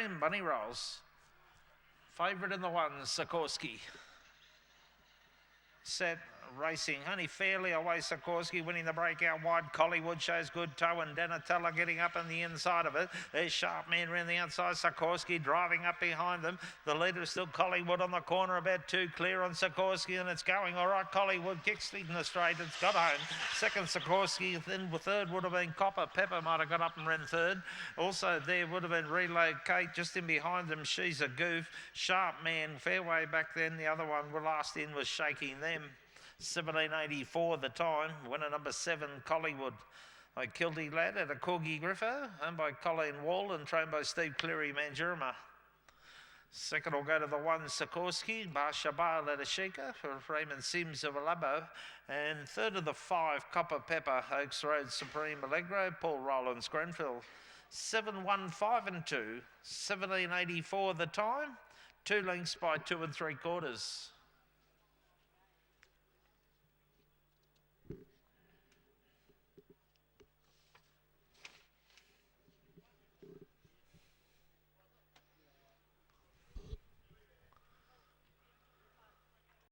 Supreme, Bunny Rolls. Favourite in the 1, Sikorsky. Set, racing, only fairly away. Sikorsky winning the breakout wide. Collywood shows good toe, and Donatella getting up on the inside of it. There's Sharp Man around the outside. Sikorsky driving up behind them. The leader is still Collywood on the corner, about 2 clear on Sikorsky, and it's going all right. Collywood kicks in the straight. It's got home. Second, Sikorsky. Then third would have been Copper. Pepper might have got up and ran third. Also there would have been Relocate just in behind them. She's a Goof. Sharp Man, fairway back then. The other one, last in, was shaking them. 1784 the time. Winner number 7, Collywood. By Kilty Lad at a Corgi Griffo, owned by Colleen Wall and trained by Steve Cleary Manjurma. Second will go to the 1, Sikorsky. Barshabar at a Sheikah for Raymond Sims of Alabo. And third of the 5, Copper Pepper, Oaks Road Supreme Allegro, Paul Rowlands Grenfell. 7, 1, 5 and 2. 1784 the time. 2 lengths by 2 3/4.